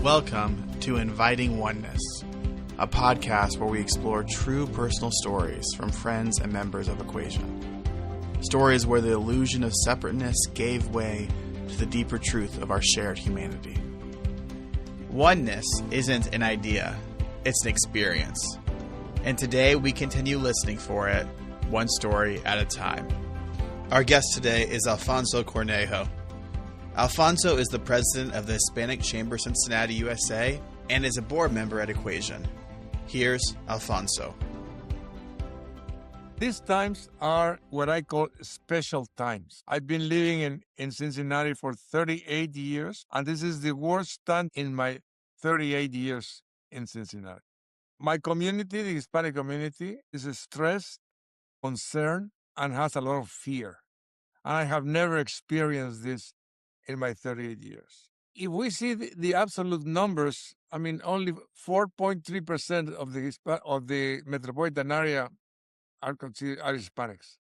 Welcome to Inviting Oneness, a podcast where we explore true personal stories from friends and members of EquaSion. Stories where the illusion of separateness gave way to the deeper truth of our shared humanity. Oneness isn't an idea, it's an experience. And today we continue listening for it, one story at a time. Our guest today is Alfonso Cornejo. Alfonso is the president of the Hispanic Chamber Cincinnati USA and is a board member at EquaSion. Here's Alfonso. These times are what I call special times. I've been living in Cincinnati for 38 years, and this is the worst time in my 38 years in Cincinnati. My community, the Hispanic community, is stressed, concerned, and has a lot of fear. And I have never experienced this in my 38 years. If we see the absolute numbers, I mean, only 4.3% of the metropolitan area are Hispanics.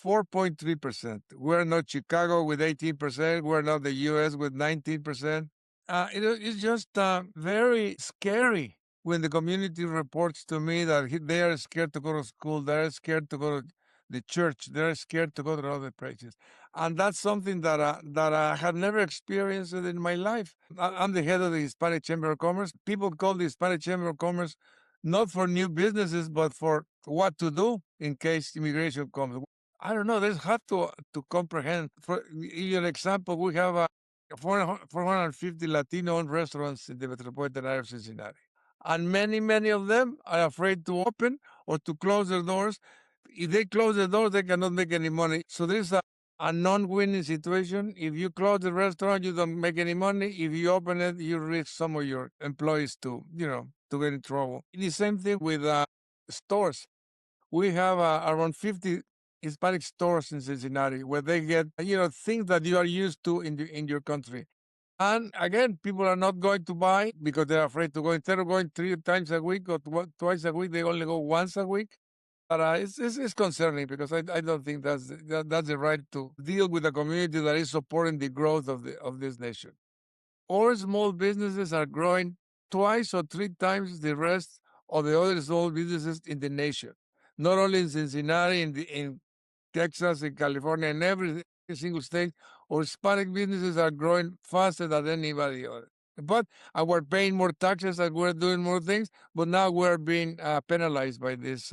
4.3%. We're not Chicago with 18%. We're not the U.S. with 19%. It's just very scary when the community reports to me that they are scared to go to school, they're scared to go to the church, they're scared to go to other places. And that's something that I have never experienced in my life. I'm the head of the Hispanic Chamber of Commerce. People call the Hispanic Chamber of Commerce not for new businesses, but for what to do in case immigration comes. I don't know, they have to comprehend. For an example, we have 450 Latino-owned restaurants in the metropolitan area of Cincinnati. And many of them are afraid to open or to close their doors. If they close the doors, they cannot make any money. So there's a non-winning situation. If you close the restaurant, you don't make any money. If you open it, you risk some of your employees to get in trouble. The same thing with stores. We have around 50 Hispanic stores in Cincinnati where they get things that you are used to in your country. And again, people are not going to buy because they're afraid to go. Instead of going 3 times a week or twice a week, they only go once a week. But it's concerning because I don't think that's the right to deal with a community that is supporting the growth of this nation. All small businesses are growing 2 or 3 times the rest of the other small businesses in the nation. Not only in Cincinnati, in Texas, in California, in every single state, our Hispanic businesses are growing faster than anybody else. But we're paying more taxes and we're doing more things, but now we're being penalized by this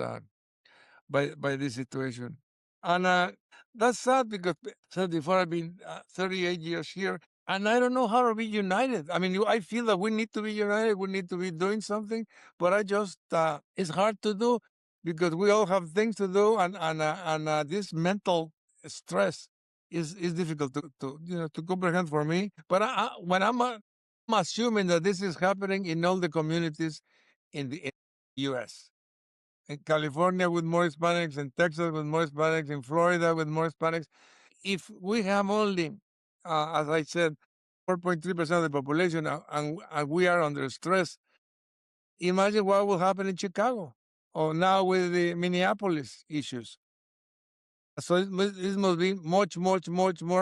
by this situation. And that's sad because said before I've been 38 years here, and I don't know how to be united. I mean, I feel that we need to be united. We need to be doing something, but I just it's hard to do because we all have things to do, and this mental stress is difficult to comprehend for me. But when I'm assuming that this is happening in all the communities in the U.S. In California with more Hispanics, in Texas with more Hispanics, in Florida with more Hispanics. If we have only, as I said, 4.3% of the population and we are under stress, imagine what will happen in Chicago or now with the Minneapolis issues. So this must be much more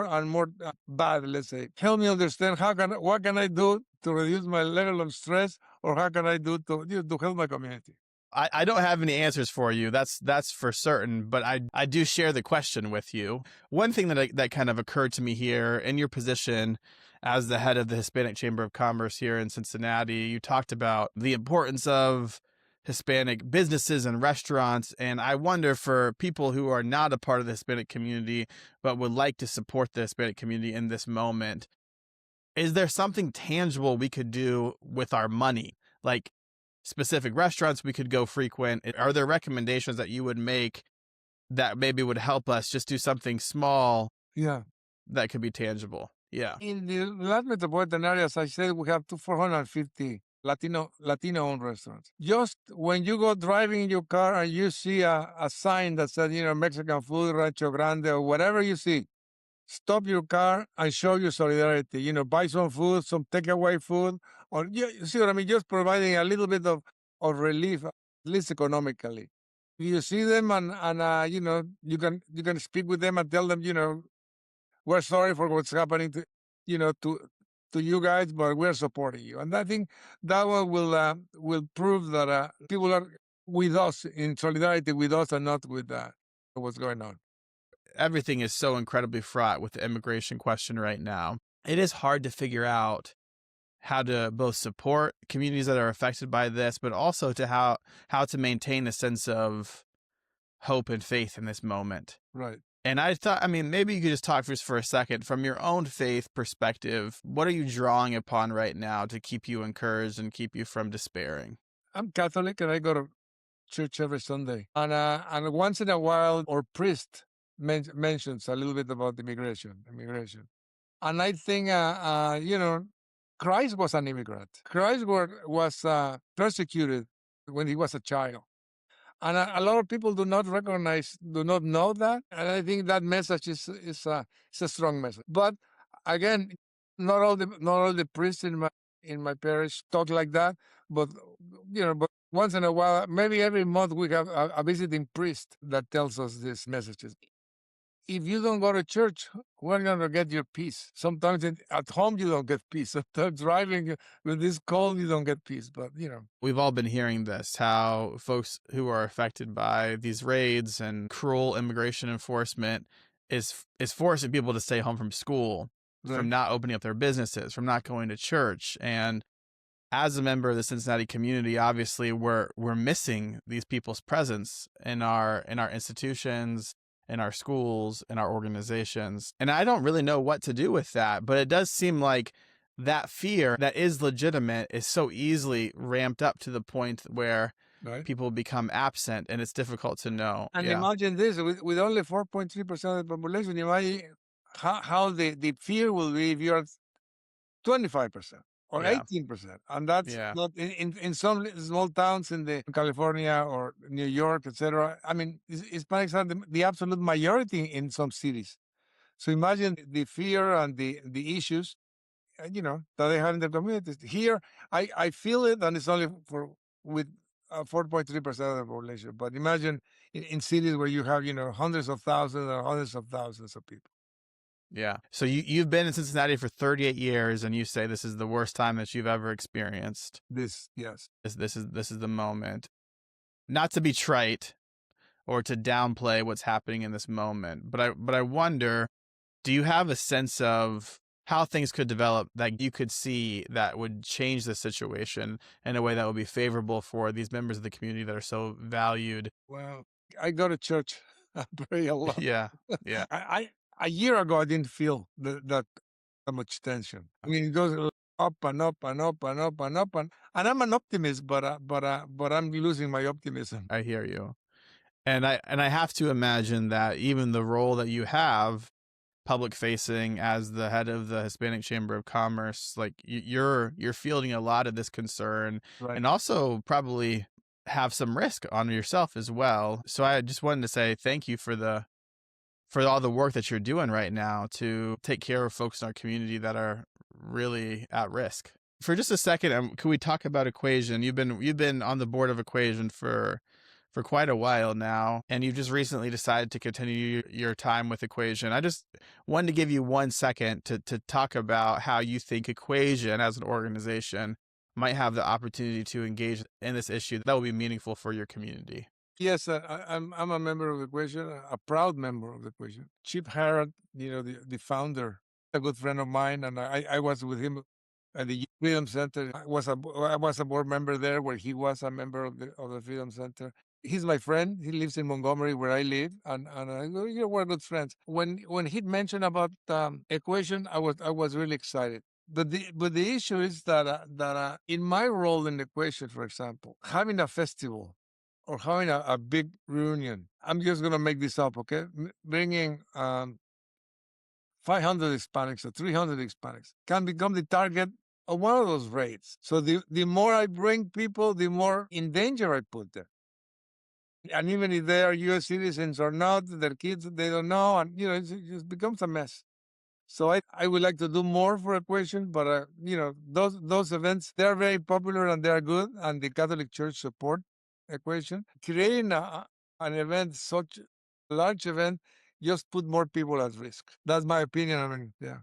and more bad, let's say. Help me understand what can I do to reduce my level of stress, or how can I do to help my community? I don't have any answers for you. That's for certain, but I do share the question with you. One thing that kind of occurred to me here in your position as the head of the Hispanic Chamber of Commerce here in Cincinnati, you talked about the importance of Hispanic businesses and restaurants. And I wonder, for people who are not a part of the Hispanic community, but would like to support the Hispanic community in this moment, is there something tangible we could do with our money? Like specific restaurants we could go frequent? Are there recommendations that you would make that maybe would help us just do something small? Yeah. That could be tangible. Yeah. In the last metropolitan area, as I said, we have 450 Latino-owned restaurants. Just when you go driving in your car and you see a sign that says, Mexican food, Rancho Grande, or whatever you see, stop your car and show your solidarity. Buy some food, some takeaway food, or you see what I mean? Just providing a little bit of relief, at least economically. If you see them and you can speak with them and tell them, we're sorry for what's happening to to you guys, but we're supporting you. And I think that one will prove that people are with us in solidarity with us and not with what's going on. Everything is so incredibly fraught with the immigration question right now. It is hard to figure out how to both support communities that are affected by this, but also to how to maintain a sense of hope and faith in this moment. Right. And I thought, I mean, maybe you could just talk just for a second from your own faith perspective. What are you drawing upon right now to keep you encouraged and keep you from despairing? I'm Catholic and I go to church every Sunday. And once in a while, our priest mentions a little bit about immigration. And I think, Christ was an immigrant. Christ was persecuted when he was a child. And a lot of people do not know that. And I think that message is a strong message. But again, not all the priests in my parish talk like that. But but once in a while, maybe every month, we have a visiting priest that tells us these messages. If you don't go to church, we're going to get your peace. Sometimes at home, you don't get peace. Sometimes driving with this cold, you don't get peace. But, We've all been hearing this, how folks who are affected by these raids and cruel immigration enforcement is forcing people to stay home from school, from right. not opening up their businesses, from not going to church. And as a member of the Cincinnati community, obviously we're missing these people's presence in our institutions, in our schools, in our organizations. And I don't really know what to do with that, but it does seem like that fear that is legitimate is so easily ramped up to the point where Right. people become absent and it's difficult to know. And Yeah. imagine this, with only 4.3% of the population, imagine how the fear will be if you're 25% or Yeah. 18%. And that's Yeah. not in some small towns in California or New York, etc. I mean, Hispanics are the absolute majority in some cities. So imagine the fear and the issues, that they have in their communities. Here, I feel it, and it's only with 4.3% of the population. But imagine in cities where you have, hundreds of thousands or hundreds of thousands of people. Yeah. So you've been in Cincinnati for 38 years and you say this is the worst time that you've ever experienced. Yes. This is the moment. Not to be trite or to downplay what's happening in this moment, but I wonder, do you have a sense of how things could develop that you could see that would change the situation in a way that would be favorable for these members of the community that are so valued? Well, I go to church. I pray a lot. Yeah. Yeah. A year ago, I didn't feel that much tension. I mean, it goes up and up and up and up and up, and I'm an optimist, but I'm losing my optimism. I hear you. And I have to imagine that even the role that you have public facing as the head of the Hispanic Chamber of Commerce, like you're fielding a lot of this concern Right. and also probably have some risk on yourself as well. So I just wanted to say thank you for all the work that you're doing right now to take care of folks in our community that are really at risk. For just a second, can we talk about EquaSion? You've been on the board of EquaSion for quite a while now, and you've just recently decided to continue your time with EquaSion. I just wanted to give you 1 second to talk about how you think EquaSion as an organization might have the opportunity to engage in this issue that will be meaningful for your community. Yes, I'm a member of the equation, a proud member of the equation. Chip Harrod, the founder, a good friend of mine, and I was with him at the Freedom Center. I was a board member there, where he was a member of the Freedom Center. He's my friend. He lives in Montgomery, where I live, and we're good friends. When he mentioned about equation, I was really excited. But the issue is that in my role in the equation, for example, having a festival or having a big reunion. I'm just going to make this up, okay? Bringing 500 Hispanics or 300 Hispanics can become the target of one of those raids. So the more I bring people, the more in danger I put them. And even if they are U.S. citizens or not, their kids, they don't know. And, it just becomes a mess. So I would like to do more for equation, but, those events, they're very popular and they're good. And the Catholic Church support equation. Creating an event, such a large event, just put more people at risk. That's my opinion. I mean, yeah.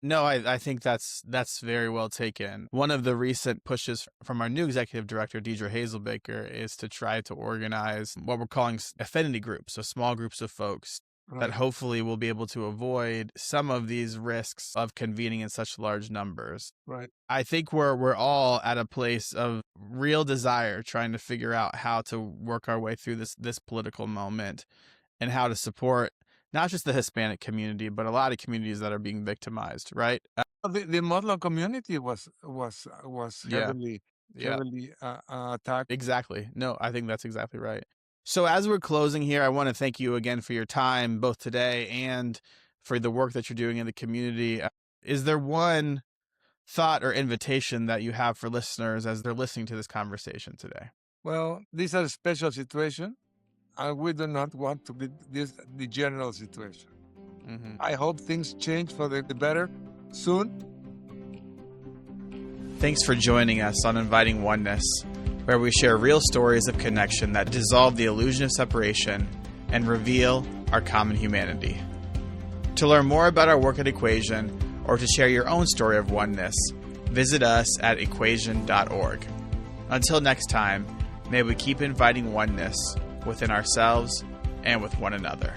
No, I think that's very well taken. One of the recent pushes from our new executive director, Deidre Hazelbaker, is to try to organize what we're calling affinity groups, so small groups of folks that Right. hopefully will be able to avoid some of these risks of convening in such large numbers. Right. I think we're all at a place of real desire trying to figure out how to work our way through this political moment and how to support not just the Hispanic community, but a lot of communities that are being victimized, right? The Muslim community was Yeah, yeah, heavily attacked. exactly. No, I think that's exactly right. So as we're closing here, I want to thank you again for your time, both today and for the work that you're doing in the community. Is there one thought or invitation that you have for listeners as they're listening to this conversation today? Well, these are special situations, and we do not want to be the general situation. Mm-hmm. I hope things change for the better soon. Thanks for joining us on Inviting Oneness, where we share real stories of connection that dissolve the illusion of separation and reveal our common humanity. To learn more about our work at EquaSion, or to share your own story of oneness, visit us at EquaSion.org. Until next time, may we keep inviting oneness within ourselves and with one another.